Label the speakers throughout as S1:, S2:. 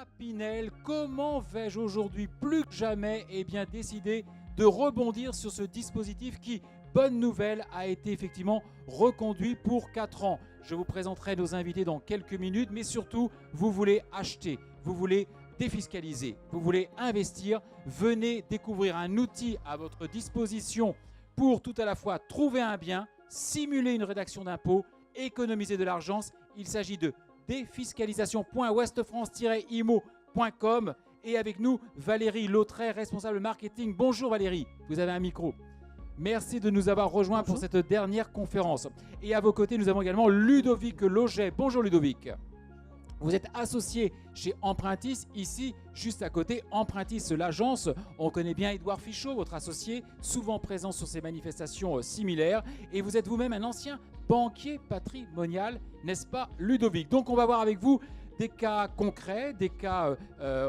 S1: loi Pinel, comment vais-je aujourd'hui plus que jamais décider de rebondir sur ce dispositif qui, bonne nouvelle, a été effectivement reconduit pour 4 ans. Je vous présenterai nos invités dans quelques minutes, mais surtout, vous voulez acheter, vous voulez défiscaliser, vous voulez investir, venez découvrir un outil à votre disposition pour tout à la fois trouver un bien, simuler une rédaction d'impôt, économiser de l'argent. Il s'agit de défiscalisation.westfrance-imo.com et avec nous Valérie Lautret, responsable marketing. Bonjour Valérie, vous avez un micro. Merci de nous avoir rejoints pour cette dernière conférence. Et à vos côtés, nous avons également Ludovic Loget. Bonjour Ludovic. Vous êtes associé chez Empruntis, ici, juste à côté, Empruntis, l'agence. On connaît bien Édouard Fichot, votre associé, souvent présent sur ces manifestations similaires. Et vous êtes vous-même un ancien banquier patrimonial, n'est-ce pas Ludovic? Donc on va voir avec vous des cas concrets, des cas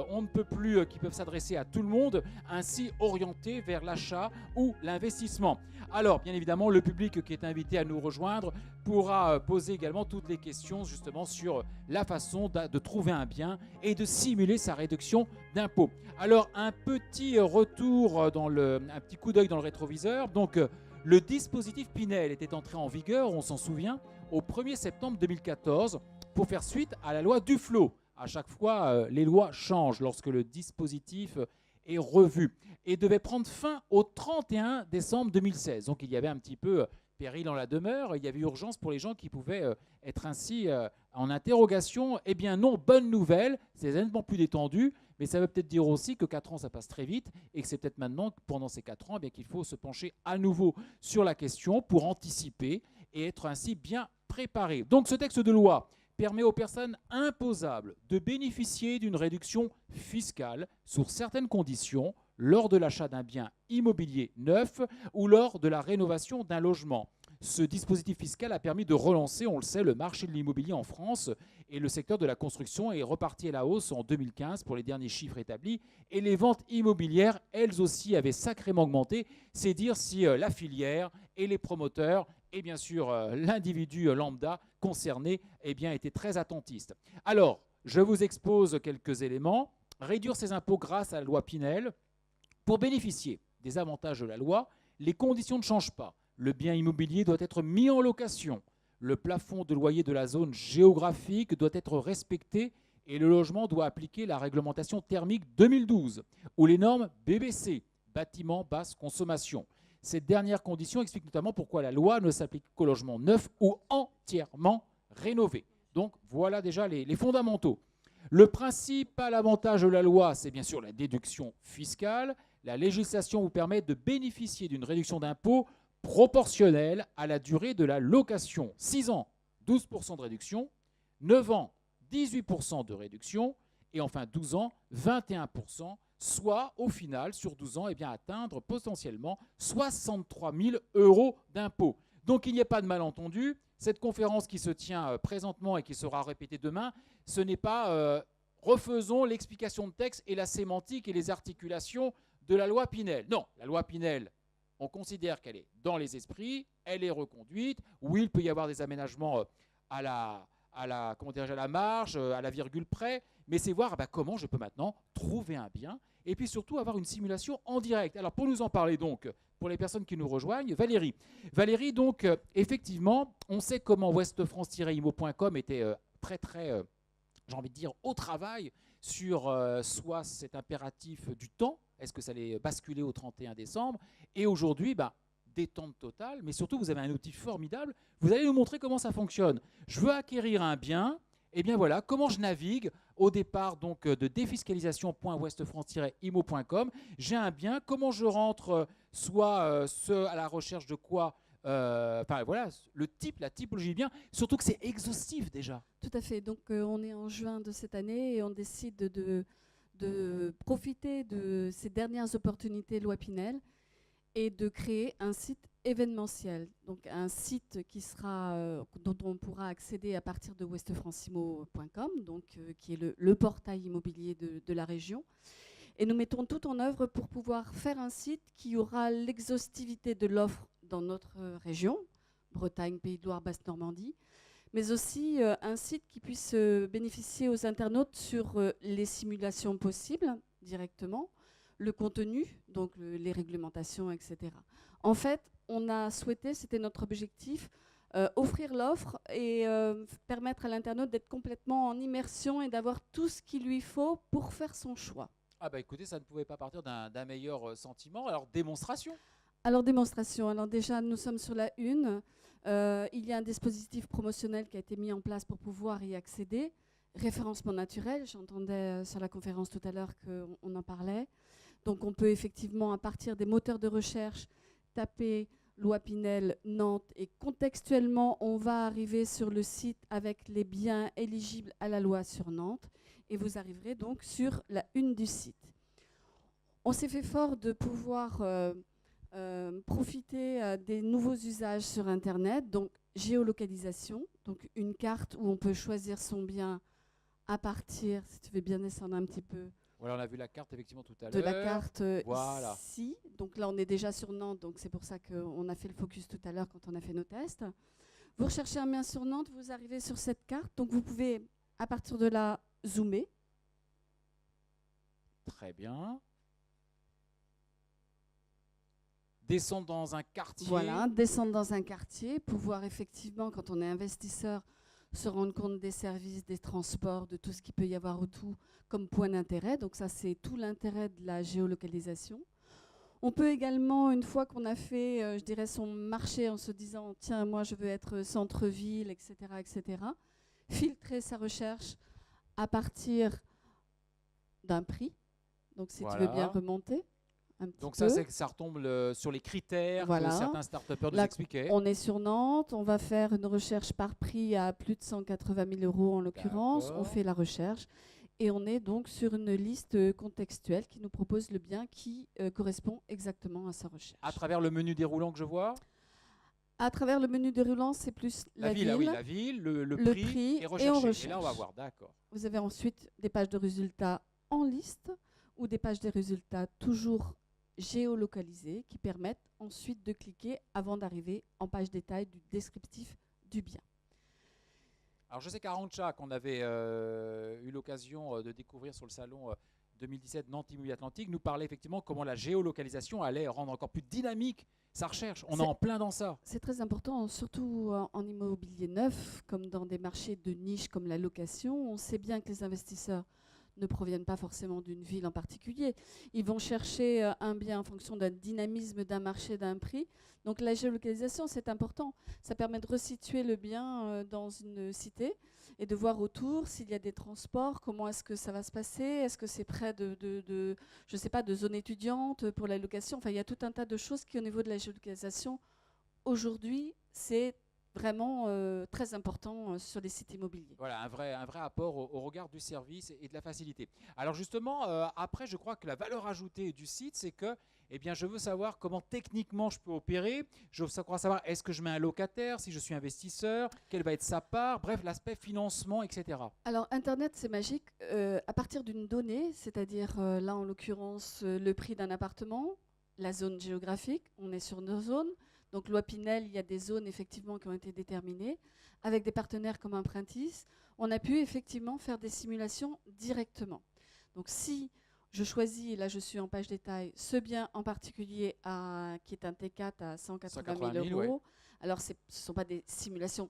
S1: on ne peut plus qui peuvent s'adresser à tout le monde, ainsi orientés vers l'achat ou l'investissement. Alors, bien évidemment, le public qui est invité à nous rejoindre pourra poser également toutes les questions justement sur la façon de trouver un bien et de simuler sa réduction d'impôt. Alors, un petit retour, un petit coup d'œil dans le rétroviseur. Donc, le dispositif Pinel était entré en vigueur, on s'en souvient, au 1er septembre 2014 pour faire suite à la loi Duflot. À chaque fois, les lois changent lorsque le dispositif est revu et devait prendre fin au 31 décembre 2016. Donc il y avait un petit peu péril en la demeure, il y avait urgence pour les gens qui pouvaient être ainsi en interrogation. Eh bien non, bonne nouvelle, c'est nettement plus détendu, mais ça veut peut-être dire aussi que 4 ans ça passe très vite et que c'est peut-être maintenant, pendant ces 4 ans, qu'il faut se pencher à nouveau sur la question pour anticiper et être ainsi bien préparé. Donc ce texte de loi permet aux personnes imposables de bénéficier d'une réduction fiscale sous certaines conditions lors de l'achat d'un bien immobilier neuf ou lors de la rénovation d'un logement. Ce dispositif fiscal a permis de relancer, on le sait, le marché de l'immobilier en France et le secteur de la construction est reparti à la hausse en 2015 pour les derniers chiffres établis et les ventes immobilières, elles aussi, avaient sacrément augmenté. C'est dire si la filière et les promoteurs et bien sûr l'individu lambda concerné étaient très attentistes. Alors, je vous expose quelques éléments. Réduire ses impôts grâce à la loi Pinel. Pour bénéficier des avantages de la loi, les conditions ne changent pas. Le bien immobilier doit être mis en location. Le plafond de loyer de la zone géographique doit être respecté et le logement doit appliquer la réglementation thermique 2012 ou les normes BBC, bâtiment basse consommation. Cette dernière condition explique notamment pourquoi la loi ne s'applique qu'aux logements neufs ou entièrement rénovés. Donc voilà déjà les fondamentaux. Le principal avantage de la loi, c'est bien sûr la déduction fiscale. La législation vous permet de bénéficier d'une réduction d'impôt proportionnelle à la durée de la location. 6 ans, 12% de réduction, 9 ans, 18% de réduction, et enfin 12 ans, 21%, soit au final, sur 12 ans, atteindre potentiellement 63 000 € d'impôt. Donc il n'y a pas de malentendu. Cette conférence qui se tient présentement et qui sera répétée demain, ce n'est pas refaisons l'explication de texte et la sémantique et les articulations de la loi Pinel. Non, la loi Pinel, on considère qu'elle est dans les esprits, elle est reconduite. Oui, il peut y avoir des aménagements à la marge, à la virgule près, mais c'est voir comment je peux maintenant trouver un bien et puis surtout avoir une simulation en direct. Alors pour nous en parler donc, pour les personnes qui nous rejoignent, Valérie. Valérie, donc effectivement, on sait comment westfrance-imo.com était très j'ai envie de dire, au travail sur soit cet impératif du temps, est-ce que ça allait basculer au 31 décembre, et aujourd'hui, détente totale, mais surtout, vous avez un outil formidable, vous allez nous montrer comment ça fonctionne. Je veux acquérir un bien, et bien voilà, comment je navigue au départ donc de défiscalisation.westfrance-imo.com, j'ai un bien, comment je rentre soit à la recherche de quoi voilà, la typologie du bien, surtout que c'est exhaustif déjà.
S2: Tout à fait. Donc, on est en juin de cette année et on décide de profiter de ces dernières opportunités loi Pinel et de créer un site événementiel. Donc, un site dont on pourra accéder à partir de westfrancimo.com, donc qui est le portail immobilier de la région. Et nous mettons tout en œuvre pour pouvoir faire un site qui aura l'exhaustivité de l'offre dans notre région, Bretagne, Pays de Loire, Basse-Normandie, mais aussi un site qui puisse bénéficier aux internautes sur les simulations possibles directement, le contenu, donc les réglementations, etc. En fait, on a souhaité, c'était notre objectif, offrir l'offre et permettre à l'internaute d'être complètement en immersion et d'avoir tout ce qu'il lui faut pour faire son choix.
S1: Ah bah écoutez, ça ne pouvait pas partir d'un meilleur sentiment. Alors, démonstration.
S2: Alors, démonstration. Alors déjà, nous sommes sur la une. Il y a un dispositif promotionnel qui a été mis en place pour pouvoir y accéder. Référencement naturel, j'entendais sur la conférence tout à l'heure qu'on en parlait. Donc on peut effectivement, à partir des moteurs de recherche, taper loi Pinel Nantes et contextuellement, on va arriver sur le site avec les biens éligibles à la loi sur Nantes et vous arriverez donc sur la une du site. On s'est fait fort de pouvoir profiter des nouveaux usages sur Internet, donc géolocalisation, donc une carte où on peut choisir son bien à partir, si tu veux bien descendre un petit peu,
S1: Voilà, on a vu la carte effectivement tout à l'heure.
S2: de la carte
S1: Voilà.
S2: ici. Donc là, on est déjà sur Nantes, donc c'est pour ça qu'on a fait le focus tout à l'heure quand on a fait nos tests. Vous recherchez un bien sur Nantes, vous arrivez sur cette carte, donc vous pouvez, à partir de là, zoomer.
S1: Très bien. Descendre dans un quartier.
S2: Voilà, descendre dans un quartier, pouvoir effectivement, quand on est investisseur, se rendre compte des services, des transports, de tout ce qu'il peut y avoir autour comme point d'intérêt. Donc ça, c'est tout l'intérêt de la géolocalisation. On peut également, une fois qu'on a fait, je dirais, son marché en se disant, tiens, moi, je veux être centre-ville, etc., etc., filtrer sa recherche à partir d'un prix. Donc si tu veux bien remonter.
S1: Donc ça, ça retombe sur les critères que certains start-upers nous expliquaient.
S2: On est sur Nantes, on va faire une recherche par prix à plus de 180 000 € en l'occurrence. On fait la recherche et on est donc sur une liste contextuelle qui nous propose le bien qui correspond exactement à sa recherche.
S1: À travers le menu déroulant que je vois.
S2: À travers le menu déroulant, c'est plus la ville.
S1: Ah oui, la ville, le prix et rechercher. Et là, on va voir, d'accord.
S2: Vous avez ensuite des pages de résultats en liste ou des pages de résultats toujours géolocalisées qui permettent ensuite de cliquer avant d'arriver en page détail du descriptif du bien.
S1: Alors je sais qu'à Rancha, qu'on avait eu l'occasion de découvrir sur le salon 2017 Nantes Immobilier Atlantique, nous parlait effectivement comment la géolocalisation allait rendre encore plus dynamique sa recherche. On est en plein dans ça.
S2: C'est très important, surtout en immobilier neuf, comme dans des marchés de niche comme la location. On sait bien que les investisseurs ne proviennent pas forcément d'une ville en particulier. Ils vont chercher un bien en fonction d'un dynamisme d'un marché, d'un prix. Donc la géolocalisation, c'est important. Ça permet de resituer le bien dans une cité et de voir autour s'il y a des transports, comment est-ce que ça va se passer, est-ce que c'est près je sais pas, de zones étudiantes pour la location. Enfin, il y a tout un tas de choses qui, au niveau de la géolocalisation, aujourd'hui, c'est vraiment très important sur les sites immobiliers.
S1: Voilà, un vrai apport au regard du service et de la facilité. Alors justement, après, je crois que la valeur ajoutée du site, c'est que je veux savoir comment techniquement je peux opérer. Je veux savoir, est-ce que je mets un locataire, si je suis investisseur, quelle va être sa part, bref, l'aspect financement, etc.
S2: Alors, Internet, c'est magique. À partir d'une donnée, c'est-à-dire là, en l'occurrence, le prix d'un appartement, la zone géographique, on est sur nos zones. Donc, loi Pinel, il y a des zones effectivement qui ont été déterminées. Avec des partenaires comme Impruntis, on a pu effectivement faire des simulations directement. Donc, si je choisis, et là je suis en page détail, ce bien en particulier qui est un T4 à 180 000 €. Ouais. Alors, ce ne sont pas des simulations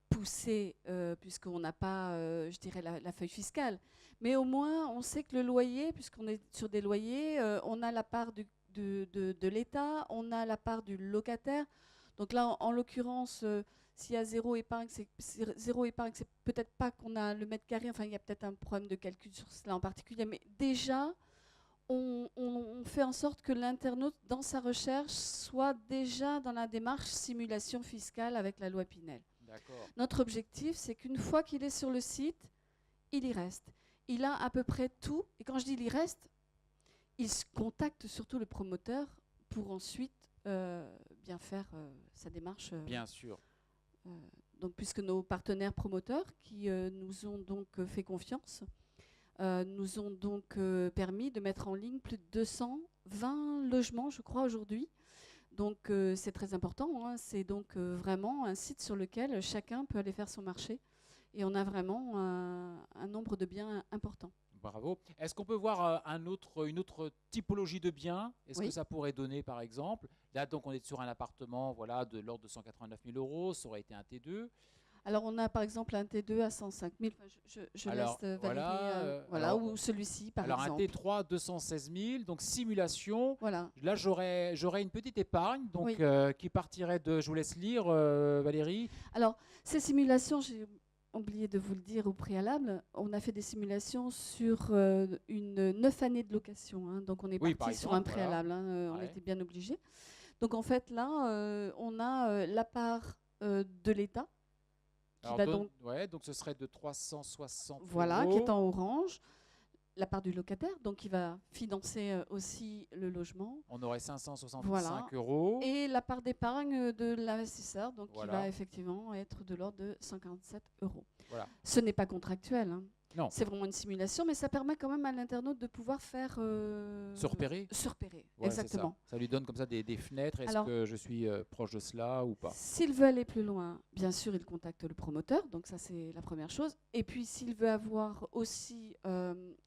S2: poussées puisqu'on n'a pas, je dirais, la feuille fiscale. Mais au moins, on sait que le loyer, puisqu'on est sur des loyers, on a la part de l'État, on a la part du locataire. Donc là, en l'occurrence, s'il y a zéro épargne, c'est peut-être pas qu'on a le mètre carré. Enfin, il y a peut-être un problème de calcul sur cela en particulier. Mais déjà, on fait en sorte que l'internaute, dans sa recherche, soit déjà dans la démarche simulation fiscale avec la loi Pinel. Notre objectif, c'est qu'une fois qu'il est sur le site, il y reste. Il a à peu près tout. Et quand je dis il y reste, il contacte surtout le promoteur pour ensuite bien faire sa démarche.
S1: Bien sûr.
S2: Donc, puisque nos partenaires promoteurs qui nous ont donc fait confiance, nous ont donc permis de mettre en ligne plus de 220 logements, je crois, aujourd'hui, Donc c'est très important, hein. C'est donc vraiment un site sur lequel chacun peut aller faire son marché. Et on a vraiment un nombre de biens important.
S1: Bravo. Est-ce qu'on peut voir une autre typologie de biens? Est-ce que
S2: Oui.
S1: ça pourrait donner, par exemple? Là, donc, on est sur un appartement voilà, de l'ordre de 189 000 euros. Ça aurait été un T2.
S2: Alors on a par exemple un T2 à 105 000. Enfin, je
S1: Alors,
S2: laisse Valérie.
S1: voilà,
S2: Ou celui-ci par
S1: alors un
S2: exemple.
S1: T3, 216 000. Donc, simulation.
S2: Voilà.
S1: Là, j'aurais une petite épargne donc,
S2: Oui.
S1: qui partirait de... Je vous laisse lire, Valérie.
S2: Alors ces simulations, j'ai oublié de vous le dire au préalable, on a fait des simulations sur une 9 années de location, hein. Donc on est
S1: Oui, par
S2: parti sur un
S1: exemple, voilà.
S2: préalable, hein, on
S1: Ouais.
S2: était bien obligé. Donc en fait là, on a la part de l'État qui
S1: Alors,
S2: va donc,
S1: ouais, donc ce serait de 360
S2: voilà, qui est
S1: euros.
S2: en orange, la part du locataire, donc qui va financer aussi le logement.
S1: On aurait 565
S2: Voilà.
S1: euros.
S2: Et la part d'épargne de l'investisseur, donc
S1: Voilà.
S2: qui va effectivement être de l'ordre de 57 euros.
S1: Voilà.
S2: Ce n'est pas contractuel, hein.
S1: Non.
S2: C'est vraiment une simulation, mais ça permet quand même à l'internaute de pouvoir faire...
S1: Se repérer.
S2: Se repérer,
S1: Ouais, c'est
S2: exactement.
S1: ça lui donne comme ça des fenêtres. Est-ce
S2: Alors,
S1: que je suis proche de cela ou pas?
S2: S'il veut aller plus loin, bien sûr, il contacte le promoteur, donc ça c'est la première chose. Et puis s'il veut avoir aussi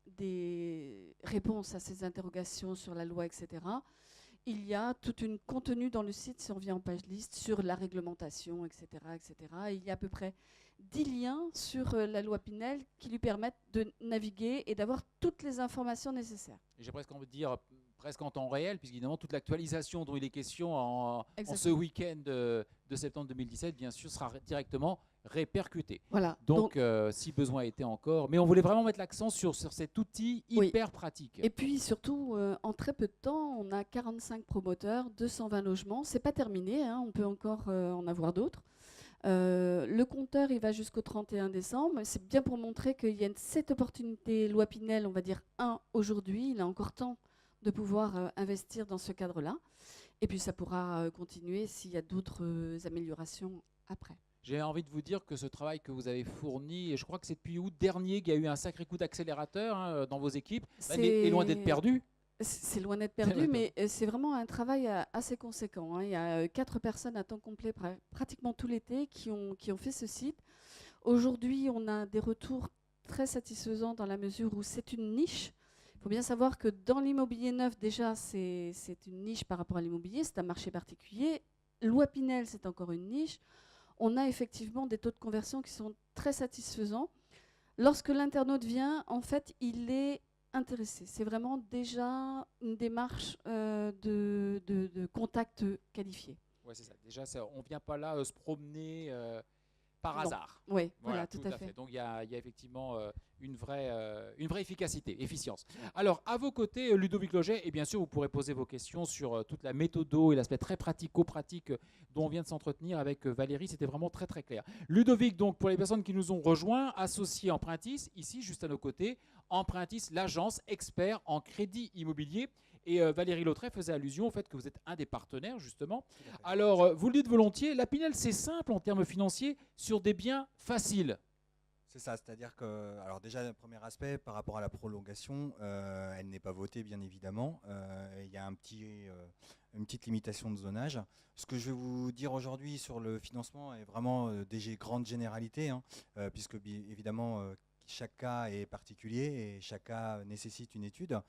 S2: des réponses à ses interrogations sur la loi, etc., il y a tout un contenu dans le site, si on vient en page liste, sur la réglementation, etc., etc. Et il y a à peu près 10 liens sur la loi Pinel qui lui permettent de naviguer et d'avoir toutes les informations nécessaires.
S1: Et j'ai presque envie de dire presque en temps réel, puisqu'évidemment toute l'actualisation dont il est question en ce
S2: Exactement.
S1: week-end de septembre 2017, bien sûr, sera directement répercutée.
S2: Voilà.
S1: Donc, si besoin était encore. Mais on voulait vraiment mettre l'accent sur cet outil hyper pratique.
S2: Et puis surtout, en très peu de temps, on a 45 promoteurs, 220 logements. C'est pas terminé, hein, on peut encore en avoir d'autres. Le compteur, il va jusqu'au 31 décembre. C'est bien pour montrer qu'il y a cette opportunité loi Pinel, on va dire 1 aujourd'hui. Il a encore temps de pouvoir investir dans ce cadre-là. Et puis ça pourra continuer s'il y a d'autres améliorations après.
S1: J'ai envie de vous dire que ce travail que vous avez fourni, et je crois que c'est depuis août dernier qu'il y a eu un sacré coup d'accélérateur hein, dans vos équipes, est loin d'être perdu.
S2: C'est loin d'être perdu, mais c'est vraiment un travail assez conséquent, hein. Il y a 4 personnes à temps complet pratiquement tout l'été qui ont fait ce site. Aujourd'hui, on a des retours très satisfaisants dans la mesure où c'est une niche. Il faut bien savoir que dans l'immobilier neuf, déjà, c'est une niche par rapport à l'immobilier, c'est un marché particulier. Loi Pinel, c'est encore une niche. On a effectivement des taux de conversion qui sont très satisfaisants. Lorsque l'internaute vient, en fait, il est intéressé. C'est vraiment déjà une démarche de contact qualifié.
S1: Oui, c'est ça. Déjà, on ne vient pas là se promener par hasard.
S2: Oui, voilà, tout à fait.
S1: Donc, il y a effectivement une vraie efficience. Alors, à vos côtés, Ludovic Loget, et bien sûr, vous pourrez poser vos questions sur toute la méthodo et l'aspect très pratico-pratique dont on vient de s'entretenir avec Valérie. C'était vraiment très, très clair. Ludovic, donc, pour les personnes qui nous ont rejoints, associé Empruntis, ici, juste à nos côtés, Empruntis, l'agence expert en crédit immobilier. Et Valérie Lautrey faisait allusion au fait que vous êtes un des partenaires, justement. Alors, vous le dites volontiers, la Pinel, c'est simple en termes financiers sur des biens faciles.
S3: C'est ça, c'est-à-dire que, alors déjà, le premier aspect, par rapport à la prolongation, elle n'est pas votée, bien évidemment. Il y a une petite limitation de zonage. Ce que je vais vous dire aujourd'hui sur le financement est vraiment des grandes généralités, hein, puisque, évidemment, chaque cas est particulier et chaque cas nécessite une étude.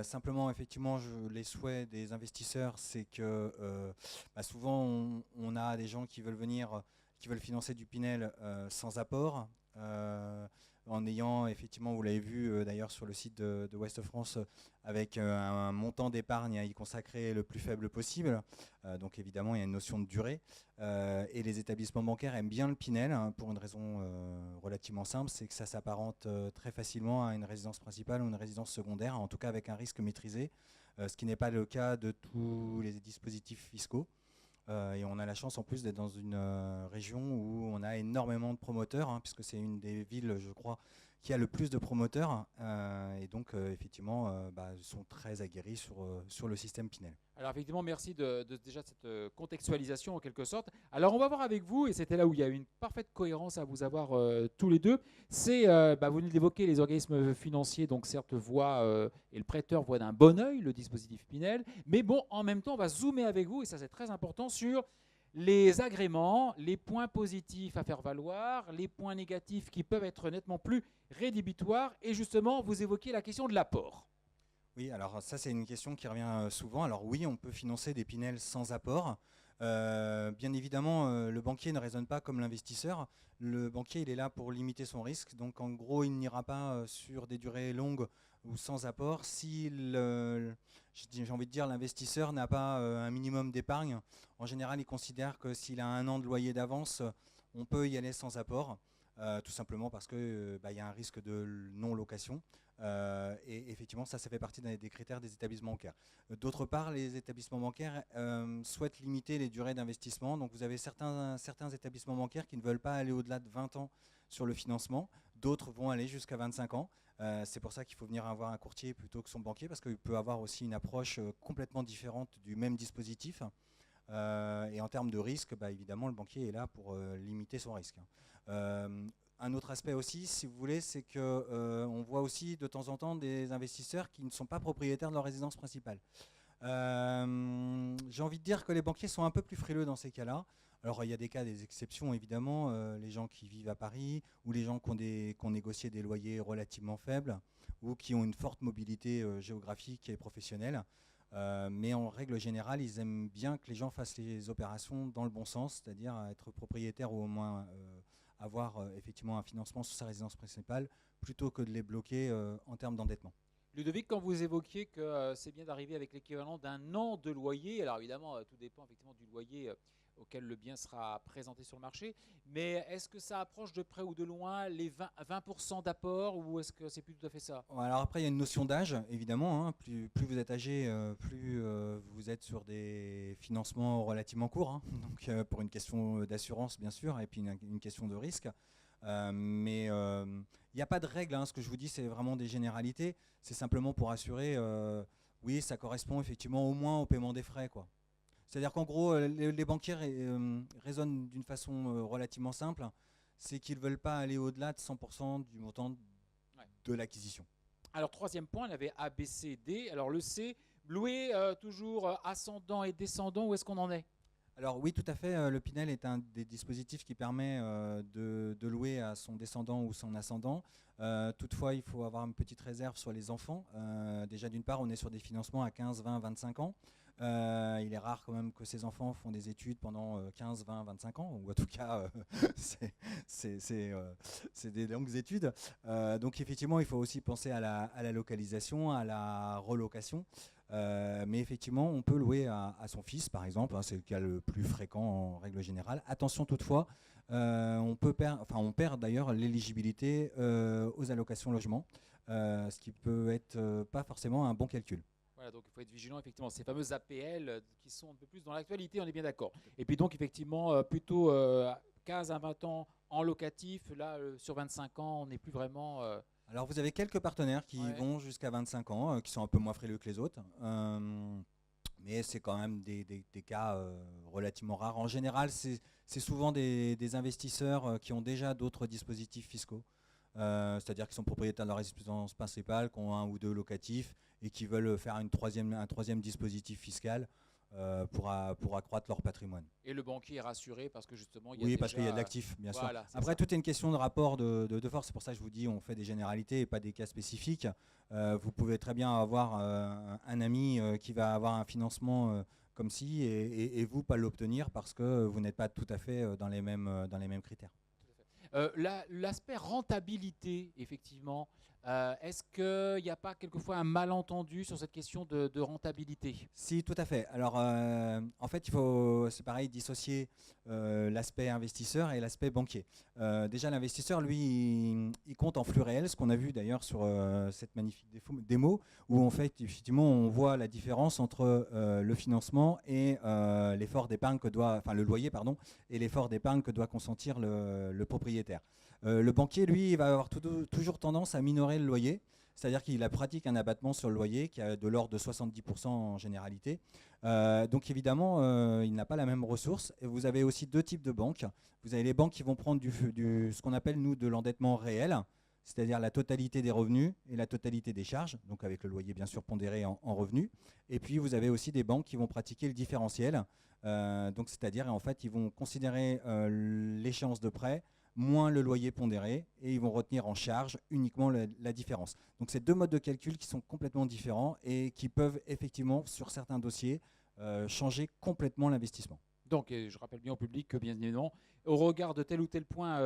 S3: Simplement, effectivement, les souhaits des investisseurs, c'est que souvent, on a des gens qui veulent venir, qui veulent financer du Pinel sans apport, en ayant, effectivement, vous l'avez vu d'ailleurs sur le site de Ouest France, avec un montant d'épargne à y consacrer le plus faible possible. Donc évidemment, il y a une notion de durée. Et les établissements bancaires aiment bien le Pinel, hein, pour une raison relativement simple, c'est que ça s'apparente très facilement à une résidence principale ou une résidence secondaire, en tout cas avec un risque maîtrisé, ce qui n'est pas le cas de tous les dispositifs fiscaux. Et on a la chance en plus d'être dans une région où on a énormément de promoteurs, hein, puisque c'est une des villes, je crois, qui a le plus de promoteurs et donc effectivement sont très aguerris sur le système Pinel.
S1: Alors effectivement, merci déjà de cette contextualisation en quelque sorte. Alors on va voir avec vous, et c'était là où il y a une parfaite cohérence à vous avoir tous les deux, c'est, vous venez d'évoquer, les organismes financiers, donc certes voient, et le prêteur voit d'un bon œil le dispositif Pinel, mais bon, en même temps, on va zoomer avec vous, et ça c'est très important, sur les agréments, les points positifs à faire valoir, les points négatifs qui peuvent être nettement plus rédhibitoires, et justement, vous évoquez la question de l'apport.
S3: Oui, alors ça c'est une question qui revient souvent. Alors oui, on peut financer des Pinel sans apport. Bien évidemment, le banquier ne raisonne pas comme l'investisseur. Le banquier, il est là pour limiter son risque. Donc en gros, il n'ira pas sur des durées longues ou sans apport si j'ai envie de dire, l'investisseur n'a pas un minimum d'épargne. En général, il considère que s'il a 1 an de loyer d'avance, on peut y aller sans apport, tout simplement parce qu'il y a un risque de non-location. Et effectivement, ça fait partie des critères des établissements bancaires. D'autre part, les établissements bancaires souhaitent limiter les durées d'investissement. Donc vous avez certains établissements bancaires qui ne veulent pas aller au-delà de 20 ans sur le financement. D'autres vont aller jusqu'à 25 ans. C'est pour ça qu'il faut venir avoir un courtier plutôt que son banquier, parce qu'il peut avoir aussi une approche complètement différente du même dispositif. Et en termes de risque, évidemment, le banquier est là pour limiter son risque. Un autre aspect aussi, si vous voulez, c'est qu'on voit aussi de temps en temps des investisseurs qui ne sont pas propriétaires de leur résidence principale. J'ai envie de dire que les banquiers sont un peu plus frileux dans ces cas-là. Alors il y a des cas, des exceptions évidemment, les gens qui vivent à Paris ou les gens qui ont négocié des loyers relativement faibles ou qui ont une forte mobilité géographique et professionnelle. Mais en règle générale, ils aiment bien que les gens fassent les opérations dans le bon sens, c'est-à-dire être propriétaire ou au moins avoir effectivement un financement sur sa résidence principale plutôt que de les bloquer en termes d'endettement.
S1: Ludovic, quand vous évoquiez que c'est bien d'arriver avec l'équivalent d'un an de loyer, alors évidemment tout dépend effectivement du loyer auquel le bien sera présenté sur le marché, mais est-ce que ça approche de près ou de loin les 20% d'apport, ou est-ce que c'est plus tout à fait ça?
S3: Alors après il y a une notion d'âge évidemment, hein. Plus vous êtes âgé, plus vous êtes sur des financements relativement courts, hein. Donc pour une question d'assurance bien sûr, et puis une question de risque. Mais il n'y a pas de règle, hein. Ce que je vous dis c'est vraiment des généralités, c'est simplement pour assurer, oui ça correspond effectivement au moins au paiement des frais, quoi. C'est-à-dire qu'en gros, les banquiers raisonnent d'une façon relativement simple, c'est qu'ils ne veulent pas aller au-delà de 100% du montant de l'acquisition.
S1: Alors troisième point, on avait A, B, C, D. Alors le C, louer toujours ascendant et descendant, où est-ce qu'on en est?
S3: Alors oui, tout à fait, le Pinel est un des dispositifs qui permet de louer à son descendant ou son ascendant. Toutefois, il faut avoir une petite réserve sur les enfants. Déjà d'une part, on est sur des financements à 15, 20, 25 ans. Il est rare quand même que ces enfants font des études pendant 15, 20, 25 ans, ou en tout cas c'est des longues études. Donc effectivement il faut aussi penser à la localisation, à la relocation. Mais effectivement on peut louer à son fils par exemple, hein, c'est le cas le plus fréquent en règle générale. Attention toutefois, on perd d'ailleurs l'éligibilité aux allocations logement, ce qui peut être pas forcément un bon calcul.
S1: Voilà, donc il faut être vigilant, effectivement, ces fameuses APL qui sont un peu plus dans l'actualité, on est bien d'accord. Et puis donc effectivement, plutôt 15 à 20 ans en locatif, là sur 25 ans, on n'est plus vraiment...
S3: Alors vous avez quelques partenaires qui vont jusqu'à 25 ans, qui sont un peu moins frileux que les autres, mais c'est quand même des cas relativement rares. En général, c'est souvent des investisseurs qui ont déjà d'autres dispositifs fiscaux. C'est-à-dire qu'ils sont propriétaires de leur résidence principale, qui ont 1 ou 2 locatifs et qui veulent faire un troisième dispositif fiscal pour accroître leur patrimoine.
S1: Et le banquier est rassuré parce que justement il y a
S3: Oui, parce qu'il y a de l'actif, bien sûr. Après, tout est une question de rapport de force. C'est pour ça que je vous dis, on fait des généralités et pas des cas spécifiques. Vous pouvez très bien avoir un ami qui va avoir un financement comme ci et vous pas l'obtenir parce que vous n'êtes pas tout à fait dans les mêmes critères.
S1: L'aspect rentabilité, effectivement, est-ce qu'il n'y a pas quelquefois un malentendu sur cette question de rentabilité?
S3: Si, tout à fait. Alors, en fait, c'est pareil, dissocier l'aspect investisseur et l'aspect banquier. Déjà, l'investisseur, lui, il compte en flux réel, ce qu'on a vu d'ailleurs sur cette magnifique démo, où en fait, effectivement, on voit la différence entre le financement et l'effort d'épargne le loyer, pardon, et l'effort d'épargne que doit consentir le propriétaire. Le banquier, lui, il va avoir toujours tendance à minorer le loyer. C'est-à-dire qu'il pratique un abattement sur le loyer qui est de l'ordre de 70% en généralité. Donc évidemment, il n'a pas la même ressource. Et vous avez aussi deux types de banques. Vous avez les banques qui vont prendre ce qu'on appelle, nous, de l'endettement réel, c'est-à-dire la totalité des revenus et la totalité des charges, donc avec le loyer bien sûr pondéré en revenus. Et puis vous avez aussi des banques qui vont pratiquer le différentiel, donc c'est-à-dire en fait ils vont considérer l'échéance de prêt moins le loyer pondéré et ils vont retenir en charge uniquement la différence. Donc c'est deux modes de calcul qui sont complètement différents et qui peuvent effectivement sur certains dossiers changer complètement l'investissement.
S1: Donc, je rappelle bien au public que, bien évidemment, au regard de tel ou tel point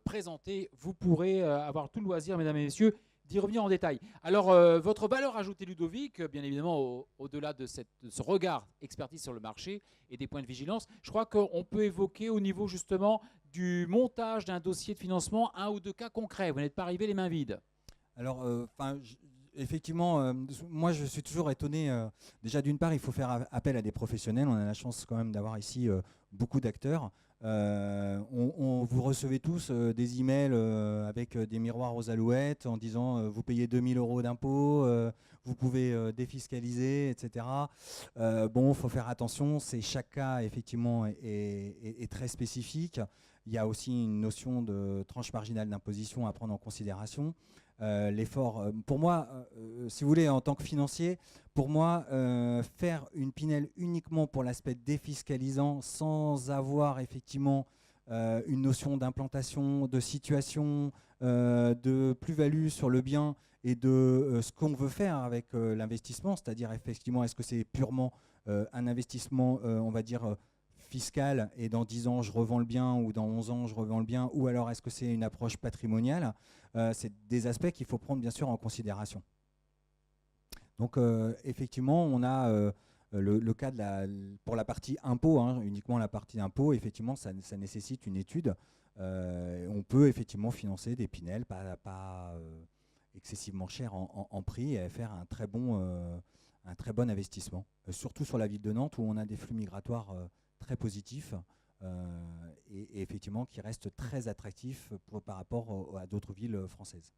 S1: présenté, vous pourrez avoir tout le loisir, mesdames et messieurs, d'y revenir en détail. Alors, votre valeur ajoutée, Ludovic, bien évidemment, au-delà de ce regard expertise sur le marché et des points de vigilance, je crois qu'on peut évoquer au niveau justement du montage d'un dossier de financement un ou deux cas concrets. Vous n'êtes pas arrivé les mains vides.
S3: Alors, effectivement, moi je suis toujours étonné. Déjà, d'une part, il faut faire appel à des professionnels. On a la chance quand même d'avoir ici beaucoup d'acteurs. Vous recevez tous des emails avec des miroirs aux alouettes en disant vous payez 2000 € d'impôts, vous pouvez défiscaliser, etc. Bon, il faut faire attention. Chaque cas, effectivement, est très spécifique. Il y a aussi une notion de tranche marginale d'imposition à prendre en considération. L'effort, pour moi, si vous voulez, en tant que financier, pour moi, faire une Pinel uniquement pour l'aspect défiscalisant sans avoir effectivement une notion d'implantation, de situation, de plus-value sur le bien et de ce qu'on veut faire avec l'investissement, c'est-à-dire effectivement, est-ce que c'est purement un investissement, on va dire, fiscal et dans 10 ans je revends le bien ou dans 11 ans je revends le bien, ou alors est-ce que c'est une approche patrimoniale, c'est des aspects qu'il faut prendre bien sûr en considération. Donc effectivement on a le cas pour la partie impôt, hein, uniquement la partie impôt, effectivement ça nécessite une étude. On peut effectivement financer des Pinel pas excessivement cher en prix et faire un très bon investissement, surtout sur la ville de Nantes où on a des flux migratoires très positif et effectivement qui reste très attractif par rapport à d'autres villes françaises.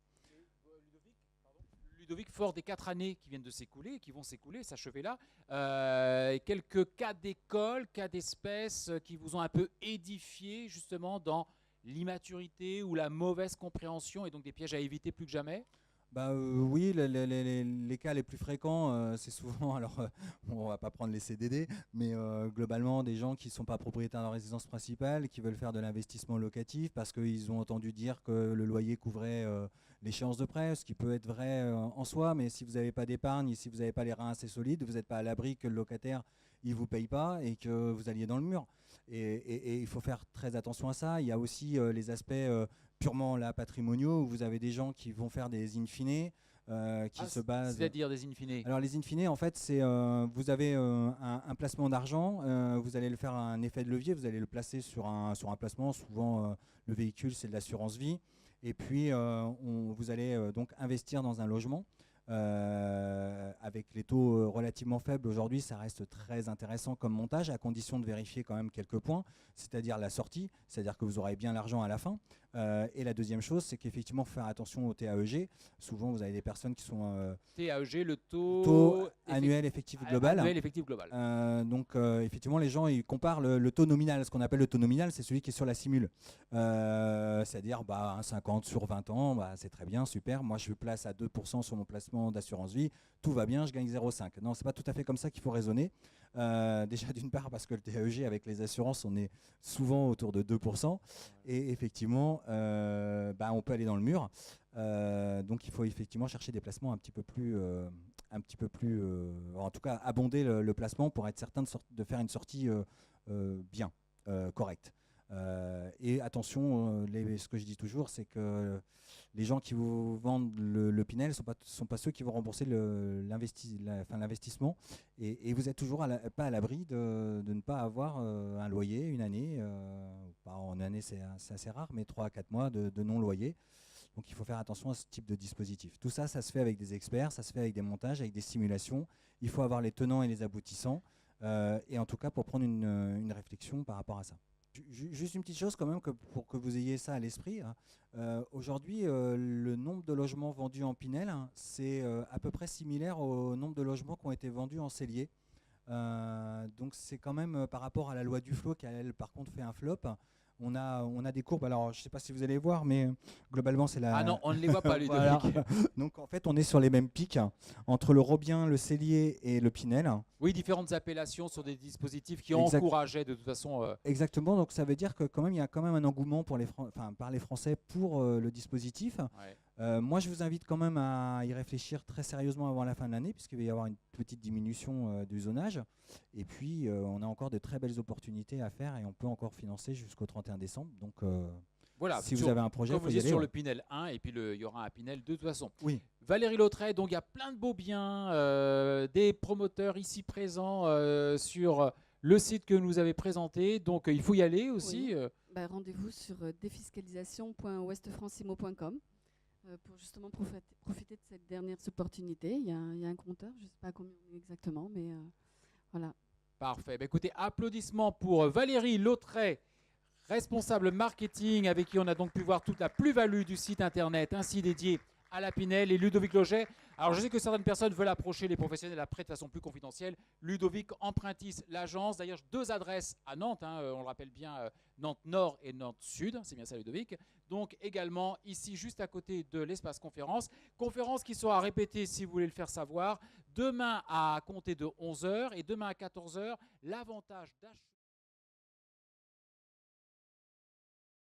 S1: Ludovic, fort des 4 années qui viennent de s'écouler, qui vont s'écouler, s'achever là, quelques cas d'école, cas d'espèces qui vous ont un peu édifié justement dans l'immaturité ou la mauvaise compréhension et donc des pièges à éviter plus que jamais?
S3: Oui, les cas les plus fréquents, c'est souvent, alors on va pas prendre les CDD, mais globalement des gens qui ne sont pas propriétaires de leur résidence principale, qui veulent faire de l'investissement locatif parce qu'ils ont entendu dire que le loyer couvrait l'échéance de prêt, ce qui peut être vrai en soi, mais si vous n'avez pas d'épargne, si vous n'avez pas les reins assez solides, vous n'êtes pas à l'abri que le locataire il vous paye pas et que vous alliez dans le mur. Et il faut faire très attention à ça. Il y a aussi les aspects purement là, patrimoniaux, où vous avez des gens qui vont faire des in fine, qui se basent...
S1: C'est-à-dire des in fine?
S3: Alors les in fine, en fait, c'est vous avez un placement d'argent, vous allez le faire un effet de levier, vous allez le placer sur un placement, souvent le véhicule c'est de l'assurance vie, et puis vous allez donc investir dans un logement. Avec les taux relativement faibles aujourd'hui, ça reste très intéressant comme montage, à condition de vérifier quand même quelques points, c'est-à-dire la sortie, c'est-à-dire que vous aurez bien l'argent à la fin. Et la deuxième chose, c'est qu'effectivement, faut faire attention au TAEG. Souvent, vous avez des personnes qui sont...
S1: TAEG, le taux
S3: annuel effectif global.
S1: Annuel effectif global.
S3: Donc, effectivement, les gens ils comparent le taux nominal. Ce qu'on appelle le taux nominal, c'est celui qui est sur la simule. C'est-à-dire, 50 sur 20 ans, c'est très bien, super. Moi, je place à 2% sur mon placement d'assurance vie. Tout va bien, je gagne 0,5. Non, c'est pas tout à fait comme ça qu'il faut raisonner. Déjà, d'une part, parce que le TAEG, avec les assurances, on est souvent autour de 2%. Et effectivement, on peut aller dans le mur. Donc, il faut effectivement chercher des placements un petit peu plus, en tout cas, abonder le placement pour être certain de faire une sortie bien, correcte. Et attention, ce que je dis toujours, c'est que les gens qui vous vendent le Pinel ne sont pas ceux qui vont rembourser l'investissement. Et vous êtes toujours pas à l'abri de ne pas avoir un loyer une année. En année, c'est assez rare, mais 3 à 4 mois de non-loyer. Donc il faut faire attention à ce type de dispositif. Tout ça, ça se fait avec des experts, ça se fait avec des montages, avec des simulations. Il faut avoir les tenants et les aboutissants. Et en tout cas, pour prendre une réflexion par rapport à ça. Juste une petite chose quand même pour que vous ayez ça à l'esprit, hein. Aujourd'hui, le nombre de logements vendus en Pinel, hein, c'est à peu près similaire au nombre de logements qui ont été vendus en cellier. Donc c'est quand même par rapport à la loi Duflot qui elle par contre fait un flop. On a des courbes, alors je ne sais pas si vous allez voir, mais globalement c'est la...
S1: Ah non, on ne les voit pas, Ludovic.
S3: Voilà. Donc en fait on est sur les mêmes pics entre le Robien, le Cellier et le Pinel.
S1: Oui, différentes appellations sur des dispositifs qui
S3: Exact.
S1: encourageaient de toute façon.
S3: Exactement, donc ça veut dire que quand même il y a quand même un engouement par les Français pour le dispositif. Moi je vous invite quand même à y réfléchir très sérieusement avant la fin de l'année, puisqu'il va y avoir une petite diminution du zonage. Et puis on a encore de très belles opportunités à faire et on peut encore financer jusqu'au 31 décembre. Donc
S1: Voilà,
S3: si vous avez un projet, il
S1: comme
S3: faut
S1: vous
S3: y
S1: dites
S3: aller.
S1: sur le Pinel 1 et puis il y aura un Pinel 2 de toute façon.
S3: Oui.
S1: Valérie Lautret, donc il y a plein de beaux biens, des promoteurs ici présents sur le site que nous avez présenté, donc il faut y aller aussi.
S2: Oui. Rendez-vous sur défiscalisation.ouestfrancimo.com pour justement profiter de cette dernière opportunité. Il y a un compteur, je ne sais pas combien on est exactement, mais voilà.
S1: Parfait. Écoutez, applaudissements pour Valérie Lautret, responsable marketing, avec qui on a donc pu voir toute la plus-value du site internet ainsi dédié à la Pinel, et Ludovic Loget. Alors je sais que certaines personnes veulent approcher les professionnels après de façon plus confidentielle. Ludovic empruntis l'agence, d'ailleurs 2 adresses à Nantes, hein, on le rappelle bien, Nantes Nord et Nantes Sud, c'est bien ça Ludovic. Donc également ici juste à côté de l'espace conférence. Conférence qui sera répétée si vous voulez le faire savoir, demain à compter de 11h et demain à 14h, l'avantage d'achat.